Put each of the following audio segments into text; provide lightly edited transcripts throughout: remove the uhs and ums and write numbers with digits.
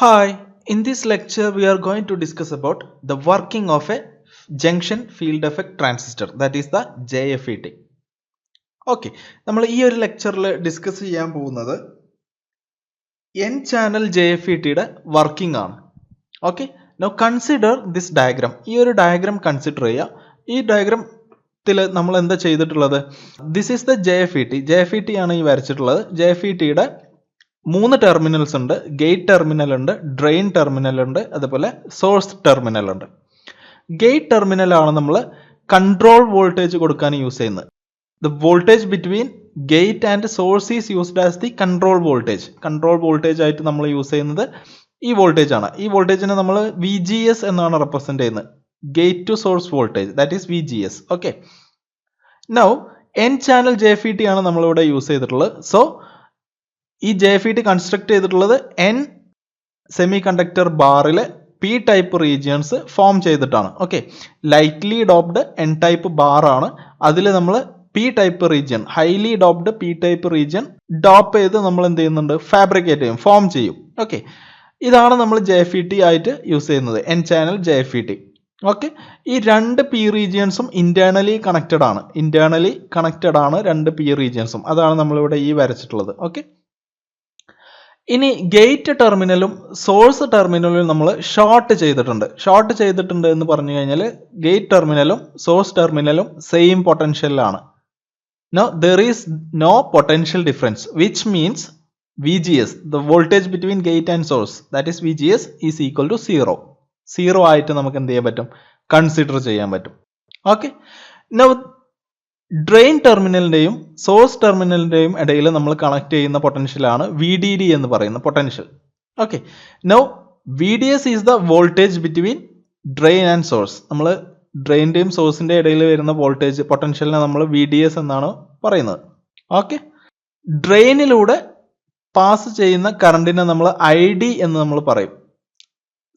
Hi, in this lecture we are going to discuss about the working of a junction field effect transistor, that is the JFET. Okay, നമ്മൾ ഈ ഒരു ലെക്ചറിൽ discuss ചെയ്യാൻ പോകുന്നത് N channel JFETയുടെ working ആണ്. Okay, now consider this diagram. ഈ ഒരു diagram consider ചെയ്യുക. ഈ ഡയഗ്രാമത്തിൽ നമ്മൾ എന്താ ചെയ്തിട്ടുള്ളത്? ദിസ് ഈസ് ദ JFET ആണ് ഈ വരച്ചിട്ടുള്ളത്. JFETയുടെ 3 ടെർമിനൽസ് ഉണ്ട്. ഗേറ്റ് ടെർമിനൽ ഉണ്ട്, ഡ്രെയിൻ ടെർമിനൽ ഉണ്ട്, അതുപോലെ സോഴ്സ് ടെർമിനൽ ഉണ്ട്. ഗേറ്റ് ടെർമിനൽ ആണ് നമ്മൾ കൺട്രോൾ വോൾട്ടേജ് കൊടുക്കാൻ യൂസ് ചെയ്യുന്നത്. The voltage between gate and source is used as the control voltage. Control voltage ആയിട്ട് നമ്മൾ യൂസ് ചെയ്യുന്നത് ഈ വോൾട്ടേജ് ആണ്. ഈ വോൾട്ടേജിനെ നമ്മൾ VGS എന്നാണ് റെപ്രസെന്റ് ചെയ്യുന്നത്. Gate to source voltage, that is VGS. Okay, now N channel JFET ആണ് നമ്മളിവിടെ യൂസ് ചെയ്തിട്ടുള്ളത്. സോ ഈ JFET കൺസ്ട്രക്ട് ചെയ്തിട്ടുള്ളത് N സെമി കണ്ടക്ടർ ബാറിലെ P ടൈപ്പ് റീജിയൻസ് ഫോം ചെയ്തിട്ടാണ്. Okay, lightly doped N type bar ആണ്. അതിൽ നമ്മൾ P type region, highly doped P type region dope ചെയ്ത് നമ്മൾ എന്ത് ചെയ്യുന്നുണ്ട്? ഫാബ്രിക്കേറ്റ് ചെയ്യും, ഫോം ചെയ്യും. ഓക്കെ, ഇതാണ് നമ്മൾ JFET ആയിട്ട് യൂസ് ചെയ്യുന്നത്, N ചാനൽ JFET. ഓക്കെ, ഈ രണ്ട് P റീജിയൻസും ഇന്റേണലി കണക്റ്റഡ് ആണ്. രണ്ട് P റീജിയൻസും അതാണ് നമ്മളിവിടെ ഈ വരച്ചിട്ടുള്ളത്. ഓക്കെ, ഇനി ഗേറ്റ് ടെർമിനലും സോഴ്സ് ടെർമിനലും നമ്മൾ ഷോർട്ട് ചെയ്തിട്ടുണ്ട് എന്ന് പറഞ്ഞു കഴിഞ്ഞാൽ ഗേറ്റ് ടെർമിനലും സോഴ്സ് ടെർമിനലും സെയിം പൊട്ടൻഷ്യലാണ്. No there is no potential difference, which means VGS, the voltage between gate and source, that is VGS, is equal to 0. 0 ആയിട്ട് നമുക്ക് എന്ത് ചെയ്യാൻ പറ്റും? കൺസിഡർ ചെയ്യാൻ പറ്റും. ഓക്കെ, നൗ ഡ്രെയിൻ ടെർമിനലിന്റെയും സോഴ്സ് ടെർമിനലിന്റെയും ഇടയിൽ നമ്മൾ കണക്ട് ചെയ്യുന്ന പൊട്ടൻഷ്യലാണ് VDD എന്ന് പറയുന്ന potential. Okay, now VDS is the voltage between drain and source. നമ്മൾ ഡ്രെയിനിന്റെയും സോഴ്സിന്റെ ഇടയിൽ വരുന്ന വോൾട്ടേജ് പൊട്ടൻഷ്യലിനെ നമ്മൾ VDS എന്നാണ് പറയുന്നത്. ഓക്കെ, ഡ്രെയിനിലൂടെ പാസ് ചെയ്യുന്ന കറണ്ടിനെ നമ്മൾ ID എന്ന് നമ്മൾ പറയും.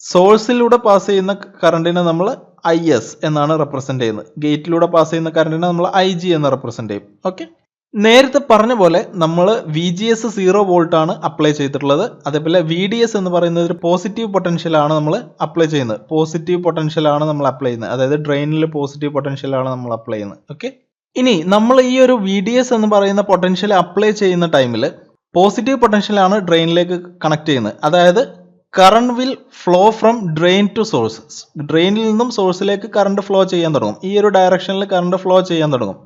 സോഴ്സിലൂടെ പാസ് ചെയ്യുന്ന കറണ്ടിനെ നമ്മൾ IS എന്നാണ് റെപ്രസെന്റ് ചെയ്യുന്നത്. ഗേറ്റിലൂടെ പാസ് ചെയ്യുന്ന കറണ്ടിനെ നമ്മൾ IG എന്ന് റെപ്രസെന്റ് ചെയ്യും. ഓക്കെ, നേരത്തെ പറഞ്ഞ പോലെ നമ്മൾ VGS 0 വോൾട്ട് ആണ് അപ്ലൈ ചെയ്തിട്ടുള്ളത്. അതേപോലെ VDS എന്ന് പറയുന്നത് ഒരു പോസിറ്റീവ് പൊട്ടൻഷ്യൽ ആണ് നമ്മൾ അപ്ലൈ ചെയ്യുന്നത്. അതായത് ഡ്രെയിനിൽ പോസിറ്റീവ് പൊട്ടൻഷ്യൽ ആണ് നമ്മൾ അപ്ലൈ ചെയ്യുന്നത്. ഓക്കെ, ഇനി നമ്മൾ ഈ ഒരു VDS എന്ന് പറയുന്ന പൊട്ടൻഷ്യൽ അപ്ലൈ ചെയ്യുന്ന ടൈമിൽ പോസിറ്റീവ് പൊട്ടൻഷ്യൽ ആണ് ഡ്രെയിനിലേക്ക് കണക്ട് ചെയ്യുന്നത്. അതായത് current will flow from drain to source. ഡ്രെയിനിൽ നിന്നും സോഴ്സിലേക്ക് കറണ്ട് ഫ്ലോ ചെയ്യാൻ തുടങ്ങും. ഈ ഒരു ഡയറക്ഷനിൽ കറണ്ട് ഫ്ലോ ചെയ്യാൻ തുടങ്ങും.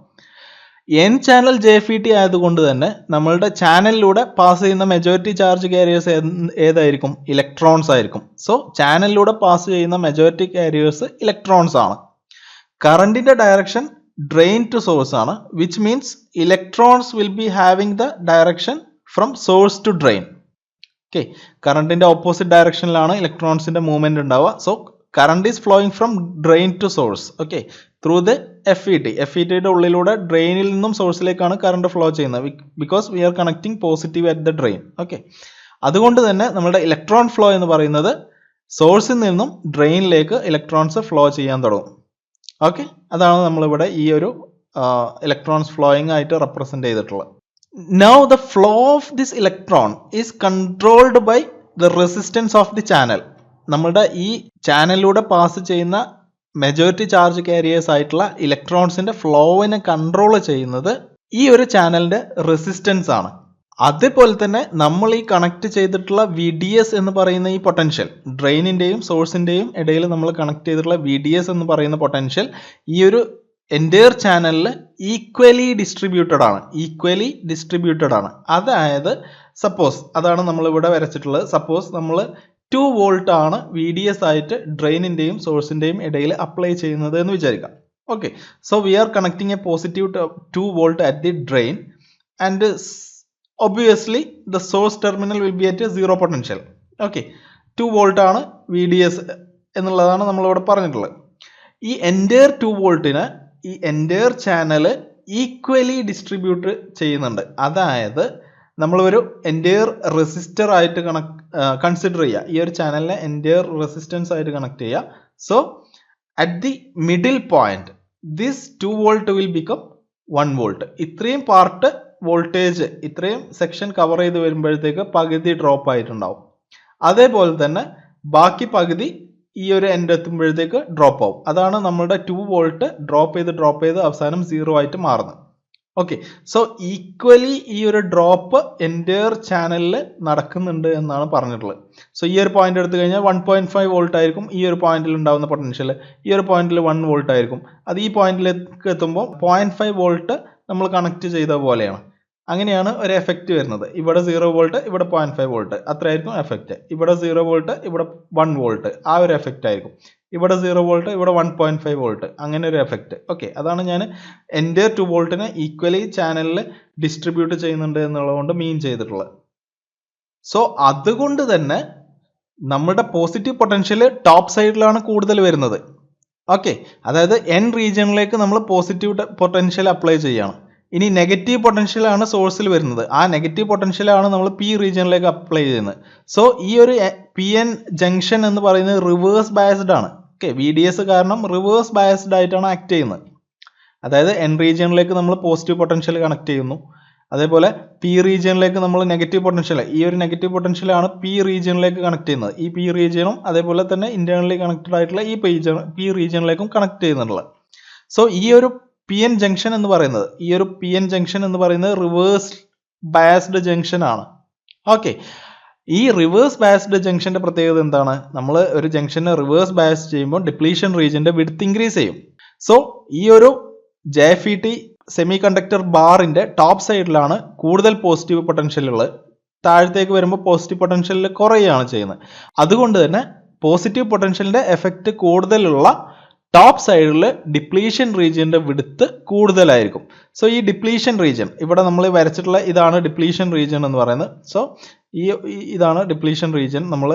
N ചാനൽ JFET ആയതുകൊണ്ട് തന്നെ നമ്മളുടെ ചാനലിലൂടെ പാസ് ചെയ്യുന്ന മെജോറിറ്റി ചാർജ് കാരിയേഴ്സ് ഏതായിരിക്കും? ഇലക്ട്രോൺസ് ആയിരിക്കും. സോ ചാനലിലൂടെ പാസ് ചെയ്യുന്ന മെജോറിറ്റി കാരിയേഴ്സ് ഇലക്ട്രോൺസ് ആണ്. കറണ്ടിന്റെ ഡയറക്ഷൻ ഡ്രെയിൻ ടു സോഴ്സ് ആണ്, which means electrons will be having the direction from source to drain. Okay, കറണ്ടിന്റെ ഓപ്പോസിറ്റ് ഡയറക്ഷനിലാണ് ഇലക്ട്രോൺസിന്റെ മൂവ്മെന്റ് ഉണ്ടാവുക. So current is flowing from drain to source. Okay, through the FETയുടെ ഉള്ളിലൂടെ ഡ്രെയിനിൽ നിന്നും സോഴ്സിലേക്കാണ് കറണ്ട് ഫ്ലോ ചെയ്യുന്നത്. Because we are connecting positive at the drain. Okay, അതുകൊണ്ട് തന്നെ നമ്മുടെ ഇലക്ട്രോൺ ഫ്ലോ എന്ന് പറയുന്നത് സോഴ്സിൽ നിന്നും ഡ്രെയിനിലേക്ക് ഇലക്ട്രോൺസ് ഫ്ലോ ചെയ്യാൻ തുടങ്ങും. ഓക്കെ, അതാണ് നമ്മളിവിടെ ഈ ഒരു ഇലക്ട്രോൺസ് ഫ്ലോയിങ് ആയിട്ട് റെപ്രസെന്റ് ചെയ്തിട്ടുള്ളത്. Now the flow of this electron is controlled by the resistance of the channel. നമ്മുടെ ഈ ചാനലിലൂടെ പാസ് ചെയ്യുന്ന മെജോറിറ്റി ചാർജ് കാരിയേഴ്സ് ആയിട്ടുള്ള ഇലക്ട്രോൺസിന്റെ ഫ്ലോവിനെ കൺട്രോൾ ചെയ്യുന്നത് ഈ ഒരു ചാനലിന്റെ റെസിസ്റ്റൻസ് ആണ്. അതേപോലെ തന്നെ നമ്മൾ ഈ കണക്ട് ചെയ്തിട്ടുള്ള VDS എന്ന് പറയുന്ന ഈ പൊട്ടൻഷ്യൽ, ഡ്രെയിനിന്റെയും സോഴ്സിന്റെയും ഇടയിൽ നമ്മൾ കണക്ട് ചെയ്തിട്ടുള്ള VDS എന്ന് പറയുന്ന പൊട്ടൻഷ്യൽ ഈ ഒരു എൻറ്റയർ ചാനലിൽ ഈക്വലി ഡിസ്ട്രിബ്യൂട്ടഡ് ആണ്. അതായത് സപ്പോസ്, അതാണ് നമ്മൾ ഇവിടെ വരച്ചിട്ടുള്ളത്. സപ്പോസ് നമ്മൾ 2 വോൾട്ട് ആണ് VDS ആയിട്ട് ഡ്രെയിനിന്റെയും സോഴ്സിന്റെയും ഇടയിൽ അപ്ലൈ ചെയ്യുന്നത് എന്ന് വിചാരിക്കാം. Okay, so we are connecting A positive 2 volt at the drain and obviously the source terminal will be at 0 potential. Okay, 2 volt ആണ് VDS എന്നുള്ളതാണ് നമ്മളിവിടെ പറഞ്ഞിട്ടുള്ളത്. ഈ എൻറ്റയർ 2 വോൾട്ടിന് ഈ എൻറ്റയർ ചാനല് ഈക്വലി ഡിസ്ട്രിബ്യൂട്ട് ചെയ്യുന്നുണ്ട്. അതായത് നമ്മൾ ഒരു എൻറ്റയർ റെസിസ്റ്റർ ആയിട്ട് കൺസിഡർ ചെയ്യുക. ഈ ഒരു ചാനലിനെ എൻറ്റയർ റെസിസ്റ്റൻസ് ആയിട്ട് കണക്ട് ചെയ്യുക. So at the middle point this 2 volt will become 1 volt. ഇത്രയും പാർട്ട് വോൾട്ടേജ്, ഇത്രയും സെക്ഷൻ കവർ ചെയ്ത് വരുമ്പോഴത്തേക്ക് പകുതി ഡ്രോപ്പ് ആയിട്ടുണ്ടാവും. അതേപോലെ തന്നെ ബാക്കി പകുതി ഈ ഒരു എൻഡ് എത്തുമ്പോഴത്തേക്ക് ഡ്രോപ്പ് ആവും. അതാണ് നമ്മുടെ 2 വോൾട്ട് ഡ്രോപ്പ് ചെയ്ത് അവസാനം 0 ആയിട്ട് മാറുന്നത്. ഓക്കെ, സോ ഈക്വലി ഈ ഒരു ഡ്രോപ്പ് എൻ്റയർ ചാനലിൽ നടക്കുന്നുണ്ട് എന്നാണ് പറഞ്ഞിട്ടുള്ളത്. സോ ഈ ഒരു പോയിന്റ് എടുത്തു കഴിഞ്ഞാൽ 1.5 വോൾട്ട് ആയിരിക്കും ഈ ഒരു പോയിന്റിൽ ഉണ്ടാകുന്ന പൊട്ടൻഷ്യൽ, ഈ ഒരു പോയിന്റിൽ 1 വോൾട്ട് ആയിരിക്കും. അത് ഈ പോയിന്റിലേക്ക് എത്തുമ്പോൾ 0.5 വോൾട്ട് നമ്മൾ കണക്ട് ചെയ്ത പോലെയാണ്. അങ്ങനെയാണ് ഒരു എഫക്റ്റ് വരുന്നത്. ഇവിടെ 0 വോൾട്ട്, ഇവിടെ 0.5 വോൾട്ട്, അത്രയായിരിക്കും എഫക്റ്റ്. ഇവിടെ 0 വോൾട്ട്, ഇവിടെ 1 വോൾട്ട്, ആ ഒരു എഫക്റ്റ് ആയിരിക്കും. ഇവിടെ 0 വോൾട്ട്, ഇവിടെ 1.5 വോൾട്ട്, അങ്ങനെ ഒരു എഫക്റ്റ്. ഓക്കെ, അതാണ് ഞാൻ എൻ്റെ 2 വോൾട്ടിനെ ഈക്വലി ചാനലിൽ ഡിസ്ട്രിബ്യൂട്ട് ചെയ്യുന്നുണ്ട് എന്നുള്ളതുകൊണ്ട് മീൻ ചെയ്തിട്ടുള്ളത്. സോ അതുകൊണ്ട് തന്നെ നമ്മുടെ പോസിറ്റീവ് പൊട്ടൻഷ്യൽ ടോപ്പ് സൈഡിലാണ് കൂടുതൽ വരുന്നത്. ഓക്കെ, അതായത് എൻ റീജിയണിലേക്ക് നമ്മൾ പോസിറ്റീവ് പൊട്ടൻഷ്യൽ അപ്ലൈ ചെയ്യണം. ഇനി നെഗറ്റീവ് പൊട്ടൻഷ്യൽ ആണ് സോഴ്സിൽ വരുന്നത്. ആ നെഗറ്റീവ് പൊട്ടൻഷ്യൽ ആണ് നമ്മൾ പി റീജിയണിലേക്ക് അപ്ലൈ ചെയ്യുന്നത്. സോ ഈ ഒരു പി എൻ ജംഗ്ഷൻ എന്ന് പറയുന്നത് റിവേഴ്സ് ബയസ്ഡ് ആണ്. ഓക്കെ, വി ഡി എസ് കാരണം റിവേഴ്സ് ബയസ്ഡ് ആയിട്ടാണ് ആക്ട് ചെയ്യുന്നത്. അതായത് എൻ റീജിയണിലേക്ക് നമ്മൾ പോസിറ്റീവ് പൊട്ടൻഷ്യൽ കണക്ട് ചെയ്യുന്നു, അതേപോലെ പി റീജിയണിലേക്ക് നമ്മൾ നെഗറ്റീവ് പൊട്ടൻഷ്യൽ, ഈ ഒരു നെഗറ്റീവ് പൊട്ടൻഷ്യലാണ് പി റീജിയണിലേക്ക് കണക്ട് ചെയ്യുന്നത്. ഈ പി റീജിയനും അതേപോലെ തന്നെ ഇന്റേണലി കണക്റ്റഡ് ആയിട്ടുള്ള ഈ പി റീജിയണിലേക്കും കണക്ട് ചെയ്യുന്നുള്ളത്. സോ ഈ ഒരു പി എൻ ജംഗ്ഷൻ എന്ന് പറയുന്നത് റിവേഴ്സ് ബയസ്ഡ് ജംഗ്ഷൻ ആണ്. ഓക്കെ, ഈ റിവേഴ്സ് ബയസ്ഡ് ജംഗ്ഷന്റെ പ്രത്യേകത എന്താണ്? നമ്മൾ ഒരു ജംഗ്ഷനെ റിവേഴ്സ് ബയസ് ചെയ്യുമ്പോൾ ഡിപ്ലീഷൻ റീജിയന്റെ വിഡ്ത്ത് ഇൻക്രീസ് ചെയ്യും. സോ ഈ ഒരു JFET സെമി കണ്ടക്ടർ ബാറിന്റെ ടോപ്പ് സൈഡിലാണ് കൂടുതൽ പോസിറ്റീവ് പൊട്ടൻഷ്യലുകൾ. താഴത്തേക്ക് വരുമ്പോൾ പോസിറ്റീവ് പൊട്ടൻഷ്യലിൽ കുറയുകയാണ് ചെയ്യുന്നത്. അതുകൊണ്ട് തന്നെ പോസിറ്റീവ് പൊട്ടൻഷ്യലിന്റെ എഫക്റ്റ് കൂടുതലുള്ള ടോപ്പ് സൈഡിൽ ഡിപ്ലീഷൻ റീജിയന്റെ വിഡ്ത്ത് കൂടുതലായിരിക്കും. സോ ഈ ഡിപ്ലീഷൻ റീജിയൻ ഇവിടെ നമ്മൾ വരച്ചിട്ടുള്ള ഇതാണ് ഡിപ്ലീഷൻ റീജിയൻ എന്ന് പറയുന്നത്. സോ ഇതാണ് ഡിപ്ലീഷൻ റീജിയൻ, നമ്മൾ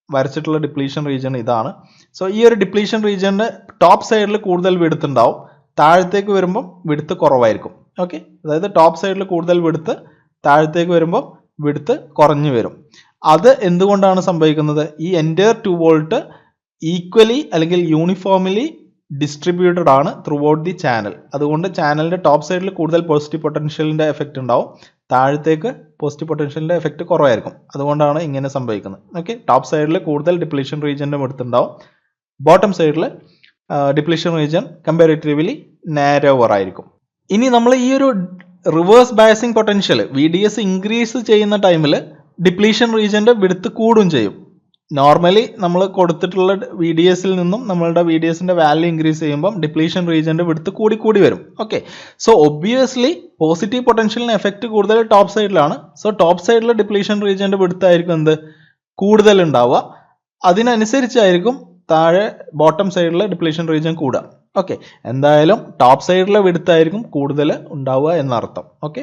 വരച്ചിട്ടുള്ള ഡിപ്ലീഷൻ റീജിയൻ ഇതാണ്. സോ ഈ ഒരു ഡിപ്ലീഷൻ റീജിയന്റെ ടോപ്പ് സൈഡിൽ കൂടുതൽ വിഡ്ത്ത് ഉണ്ടാവും, താഴത്തേക്ക് വരുമ്പോൾ വിഡ്ത്ത് കുറവായിരിക്കും. ഓക്കെ, അതായത് ടോപ്പ് സൈഡിൽ കൂടുതൽ വിഡ്ത്ത്, താഴത്തേക്ക് വരുമ്പോൾ വിഡ്ത്ത് കുറഞ്ഞു വരും. അത് എന്തുകൊണ്ടാണ് സംഭവിക്കുന്നത്? ഈ എൻ്റയർ 2 വോൾട്ട് ഈക്വലി അല്ലെങ്കിൽ യൂണിഫോംലി ഡിസ്ട്രിബ്യൂട്ടഡ് ആണ് ത്രൂ ഔട്ട് ദി ചാനൽ. അതുകൊണ്ട് ചാനലിന്റെ ടോപ്പ് സൈഡിൽ കൂടുതൽ പോസിറ്റീവ് പൊട്ടൻഷ്യലിന്റെ എഫക്റ്റ് ഉണ്ടാവും, താഴത്തേക്ക് പോസിറ്റീവ് പൊട്ടൻഷ്യലിന്റെ എഫക്റ്റ് കുറവായിരിക്കും. അതുകൊണ്ടാണ് ഇങ്ങനെ സംഭവിക്കുന്നത്. ഓക്കെ, ടോപ്പ് സൈഡിൽ കൂടുതൽ ഡിപ്ലീഷൻ റീജിയന്റെ അടുത്തുണ്ടാവും, ബോട്ടം സൈഡിൽ ഡിപ്ലീഷൻ റീജിയൻ കമ്പാരിറ്റീവ്ലി നാരോവർ ആയിരിക്കും. ഇനി നമ്മൾ ഈ ഒരു reverse biasing potential VDS increase ചെയ്യുന്ന ടൈമിൽ ഡിപ്ലീഷൻ റീജിയന്റെ വിഡ്ത്ത് കൂടും ചെയ്യും. നോർമലി നമ്മൾ കൊടുത്തിട്ടുള്ള VDSൽ നിന്നും നമ്മളുടെ VDSന്റെ വാല്യൂ ഇൻക്രീസ് ചെയ്യുമ്പോൾ ഡിപ്ലീഷൻ റീജിയന്റെ വിഡ്ത്ത് കൂടി വരും. ഓക്കെ, സോ ഒബ്വിയസ്ലി പോസിറ്റീവ് പൊട്ടൻഷ്യലിന് എഫക്റ്റ് കൂടുതൽ ടോപ്പ് സൈഡിലാണ്. സോ ടോപ്പ് സൈഡിൽ ഡിപ്ലീഷൻ റീജിയന്റെ വിഡ്ത്ത് ആയിരിക്കും എന്ത് കൂടുതൽ ഉണ്ടാവുക. അതിനനുസരിച്ചായിരിക്കും താഴെ ബോട്ടം സൈഡിൽ ഡിപ്ലീഷൻ റീജിയൻ കൂടുക. ഓക്കെ, എന്തായാലും ടോപ്പ് സൈഡിലെ വിഡ്ത്ത് ആയിരിക്കും കൂടുതൽ ഉണ്ടാവുക എന്നർത്ഥം. ഓക്കെ,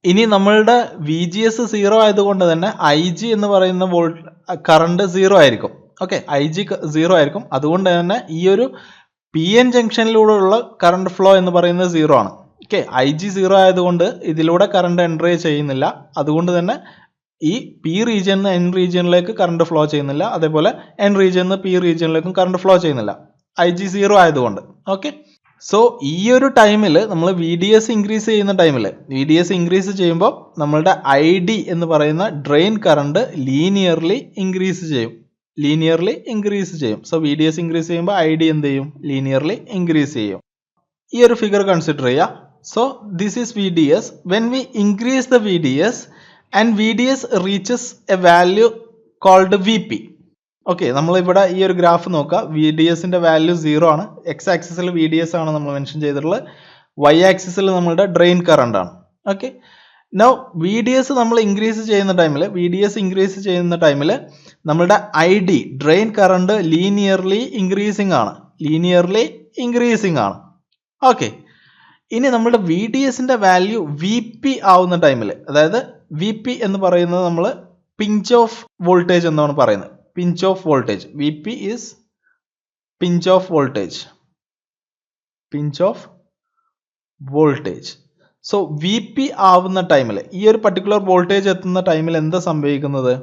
ഇനി നമ്മളുടെ VGS 0 ആയതുകൊണ്ട് തന്നെ IG എന്ന് പറയുന്ന കറണ്ട് 0 ആയിരിക്കും. ഓക്കെ, IG 0 ആയിരിക്കും. അതുകൊണ്ട് തന്നെ ഈ ഒരു PN ജംഗ്ഷനിലൂടെയുള്ള കറണ്ട് ഫ്ലോ എന്ന് പറയുന്നത് 0 ആണ്. ഓക്കെ, IG 0 ആയതുകൊണ്ട് ഇതിലൂടെ കറണ്ട് എൻ്റർ ചെയ്യുന്നില്ല. അതുകൊണ്ട് തന്നെ ഈ P റീജിയനിൽ നിന്ന് N റീജിയനിലേക്ക് കറണ്ട് ഫ്ലോ ചെയ്യുന്നില്ല, അതേപോലെ N റീജിയനിൽ നിന്ന് P റീജിയനിലേക്കും കറണ്ട് ഫ്ലോ ചെയ്യുന്നില്ല, IG 0 ആയതുകൊണ്ട്. ഓക്കെ, സോ ഈ ഒരു ടൈമിൽ നമ്മൾ VDS ഇൻക്രീസ് ചെയ്യുന്ന ടൈമിൽ VDS ഇൻക്രീസ് ചെയ്യുമ്പോൾ നമ്മളുടെ ID എന്ന് പറയുന്ന ഡ്രെയിൻ കറണ്ട് ലീനിയർലി ഇൻക്രീസ് ചെയ്യും. സോ VDS ഇൻക്രീസ് ചെയ്യുമ്പോൾ ID എന്ത് ചെയ്യും? ലീനിയർലി ഇൻക്രീസ് ചെയ്യും. ഈ ഒരു ഫിഗർ കൺസിഡർ ചെയ്യുക. So this is VDS. When we increase the VDS and VDS reaches a value called VP. Okay, നമ്മളിവിടെ ഈ ഒരു ഗ്രാഫ് നോക്കുക. VDSന്റെ വാല്യൂ 0 ആണ്. X ആക്സിസിൽ VDS ആണ് നമ്മൾ മെൻഷൻ ചെയ്തിട്ടുള്ളത്, Y ആക്സിസിൽ നമ്മളുടെ ഡ്രെയിൻ കറണ്ട് ആണ്. ഓക്കെ, നൗ VDS നമ്മൾ ഇൻക്രീസ് ചെയ്യുന്ന ടൈമിൽ നമ്മളുടെ ID drain current linearly increasing ആണ്. ഓക്കെ, ഇനി നമ്മുടെ VDSന്റെ വാല്യൂ VP ആവുന്ന ടൈമിൽ, അതായത് VP എന്ന് പറയുന്നത് നമ്മൾ പിഞ്ച് ഓഫ് വോൾട്ടേജ് എന്നാണ് പറയുന്നത്. Pinch of voltage, VP is pinch of voltage. So VP ആവുന്ന ടൈമിൽ, ഈ ഒരു പർട്ടിക്കുലർ വോൾട്ടേജ് എത്തുന്ന ടൈമിൽ എന്താ സംഭവിക്കുന്നത്?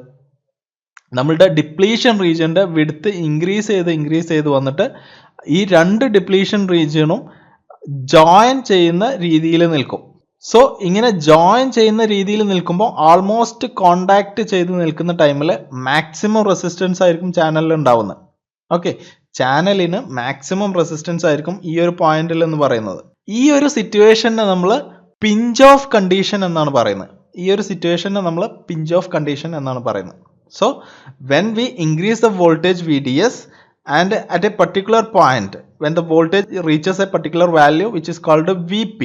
നമ്മളുടെ ഡിപ്ലീഷൻ റീജിയന്റെ വിഡ്ത്ത് ഇൻക്രീസ് ചെയ്ത് വന്നിട്ട് ഈ രണ്ട് ഡിപ്ലീഷൻ റീജിയനും ജോയിൻ ചെയ്യുന്ന രീതിയിൽ നിൽക്കും. സോ ഇങ്ങനെ ജോയിൻ ചെയ്യുന്ന രീതിയിൽ നിൽക്കുമ്പോൾ ആൾമോസ്റ്റ് കോണ്ടാക്ട് ചെയ്ത് നിൽക്കുന്ന ടൈമിൽ മാക്സിമം റെസിസ്റ്റൻസ് ആയിരിക്കും ചാനലിൽ ഉണ്ടാവുന്നത്. ഓക്കെ, ചാനലിന് മാക്സിമം റെസിസ്റ്റൻസ് ആയിരിക്കും ഈ ഒരു പോയിന്റിൽ എന്ന് പറയുന്നത്. ഈ ഒരു സിറ്റുവേഷനെ നമ്മൾ പിഞ്ച് ഓഫ് കണ്ടീഷൻ എന്നാണ് പറയുന്നത്. ഈ ഒരു സിറ്റുവേഷനെ നമ്മൾ പിഞ്ച് ഓഫ് കണ്ടീഷൻ എന്നാണ് പറയുന്നത്. So when we increase the voltage VDS and at a particular point when the voltage reaches a particular value which is called VP,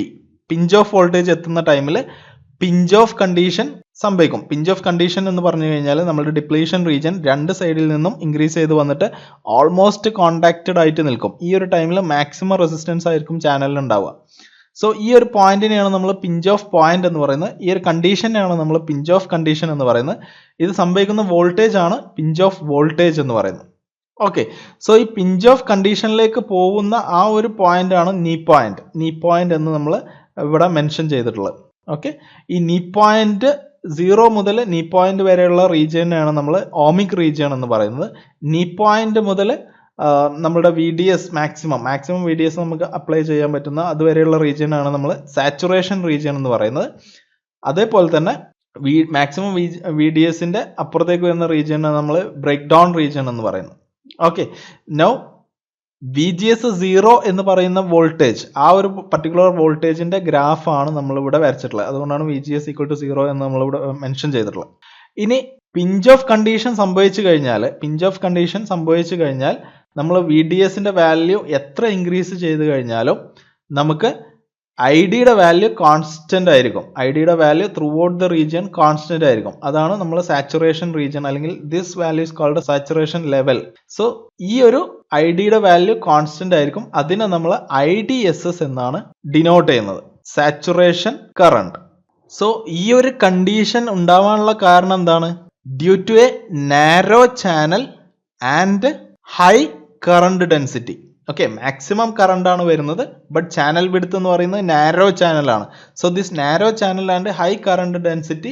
pinch of voltage എത്തുന്ന ടൈമിൽ pinch off condition സംഭവിക്കും. Pinch off condition എന്ന് പറഞ്ഞു കഴിഞ്ഞാൽ നമ്മുടെ depletion region രണ്ട് സൈഡിൽ നിന്നും ഇൻക്രീസ് ചെയ്ത് വന്നിട്ട് ഓൾമോസ്റ്റ് കോണ്ടാക്റ്റഡ് ആയിട്ട് നിൽക്കും. ഈ ഒരു ടൈമിൽ മാക്സിമം റെസിസ്റ്റൻസ് ആയിരിക്കും ചാനലിൽ ഉണ്ടാവുക. സോ ഈ ഒരു പോയിന്റിനെയാണ് നമ്മൾ പിഞ്ച് ഓഫ് പോയിന്റ് എന്ന് പറയുന്നത്. ഈ ഒരു കണ്ടീഷനെയാണ് നമ്മൾ പിഞ്ച് ഓഫ് കണ്ടീഷൻ എന്ന് പറയുന്നത്. ഇത് സംഭവിക്കുന്ന വോൾട്ടേജ് ആണ് പിഞ്ച് ഓഫ് വോൾട്ടേജ് എന്ന് പറയുന്നത്. ഓക്കെ, സോ ഈ പിഞ്ച് ഓഫ് കണ്ടീഷനിലേക്ക് പോകുന്ന ആ ഒരു പോയിന്റ് ആണ് നീ പോയിന്റ് എന്ന് നമ്മൾ ഇവിടെ മെൻഷൻ ചെയ്തിട്ടുള്ളത്. ഓക്കെ, ഈ നീ പോയിന്റ് 0 മുതൽ നീ പോയിന്റ് വരെയുള്ള റീജിയനാണ് നമ്മൾ ഓമിക് റീജിയൻ എന്ന് പറയുന്നത്. നീ പോയിന്റ് മുതൽ നമ്മുടെ VDS മാക്സിമം VDS നമുക്ക് അപ്ലൈ ചെയ്യാൻ പറ്റുന്ന അതുവരെയുള്ള റീജിയനാണ് നമ്മൾ സാച്ചുറേഷൻ റീജിയൻ എന്ന് പറയുന്നത്. അതേപോലെ തന്നെ മാക്സിമം VDSന്റെ അപ്പുറത്തേക്ക് വരുന്ന റീജിയനാണ് നമ്മൾ ബ്രേക്ക് ഡൗൺ റീജിയൻ എന്ന് പറയുന്നത്. ഓക്കെ, നൗ VGS 0 എന്ന് പറയുന്ന വോൾട്ടേജ്, ആ ഒരു പർട്ടിക്കുലർ വോൾട്ടേജിന്റെ ഗ്രാഫാണ് നമ്മളിവിടെ വരച്ചിട്ടുള്ളത്. അതുകൊണ്ടാണ് VGS = 0 എന്ന് നമ്മളിവിടെ മെൻഷൻ ചെയ്തിട്ടുള്ളത്. ഇനി പിഞ്ച് ഓഫ് കണ്ടീഷൻ സംഭവിച്ചു കഴിഞ്ഞാൽ നമ്മൾ VDSന്റെ വാല്യൂ എത്ര ഇൻക്രീസ് ചെയ്ത് കഴിഞ്ഞാലും നമുക്ക് ഐഡിയുടെ വാല്യൂ കോൺസ്റ്റന്റ് ആയിരിക്കും. ഐഡിയുടെ value throughout the region constant ആയിരിക്കും. അതാണ് നമ്മൾ സാച്ചുറേഷൻ റീജിയൻ, അല്ലെങ്കിൽ this value is called saturation level. So ഈ ഒരു ഐഡിയുടെ വാല്യൂ കോൺസ്റ്റന്റ് ആയിരിക്കും. അതിനെ നമ്മൾ IDSS എന്നാണ് ഡിനോട്ട് ചെയ്യുന്നത്, സാച്ചുറേഷൻ കറണ്ട്. സോ ഈ ഒരു കണ്ടീഷൻ ഉണ്ടാവാനുള്ള കാരണം എന്താണ്? Due to a narrow channel and high current density. Okay, maximum current ആണ് വരുന്നത്, ബട്ട് ചാനൽ വിഡ്ത്ത് എന്ന് പറയുന്നത് നാരോ ചാനലാണ്. So this narrow channel and high current density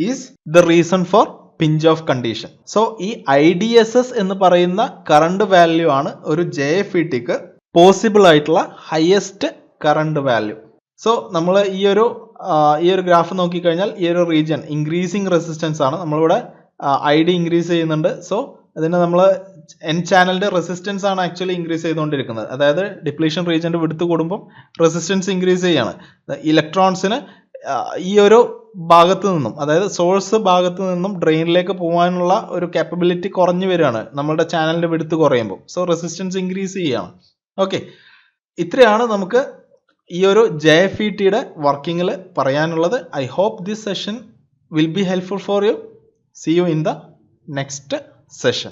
is the reason for pinch off condition. So ഈ IDSS എന്ന് പറയുന്ന current value ആണ് ഒരു JFETക്ക് പോസിബിൾ ആയിട്ടുള്ള ഹയസ്റ്റ് കറണ്ട് വാല്യൂ. സോ നമ്മൾ ഈ ഒരു ഗ്രാഫ് നോക്കിക്കഴിഞ്ഞാൽ ഈ ഒരു റീജിയൻ ഇൻക്രീസിങ് റെസിസ്റ്റൻസ് ആണ്. നമ്മളിവിടെ ID ഇൻക്രീസ് ചെയ്യുന്നുണ്ട്. സോ അതിന് നമ്മൾ N ചാനലിന്റെ റെസിസ്റ്റൻസ് ആണ് ആക്ച്വലി ഇൻക്രീസ് ചെയ്തുകൊണ്ടിരിക്കുന്നത്. അതായത് ഡിപ്ലീഷൻ റീജിയന്റെ വിഡ്ത്ത് കൂടുമ്പോൾ റെസിസ്റ്റൻസ് ഇൻക്രീസ് ചെയ്യാണ്. ഇലക്ട്രോൺസിന് ഈ ഒരു ഭാഗത്ത് നിന്നും, അതായത് സോഴ്സ് ഭാഗത്ത് നിന്നും ഡ്രെയിനിലേക്ക് പോകാനുള്ള ഒരു കാപ്പബിലിറ്റി കുറഞ്ഞു വരികയാണ് നമ്മളുടെ ചാനലിന്റെ വിഡ്ത്ത് കുറയുമ്പോൾ. സോ റെസിസ്റ്റൻസ് ഇൻക്രീസ് ചെയ്യുകയാണ്. ഓക്കെ, ഇത്രയാണ് നമുക്ക് ഈ ഒരു JFETയുടെ വർക്കിങ്ങിൽ പറയാനുള്ളത്. I hope this session will be helpful for you. See you in the next session.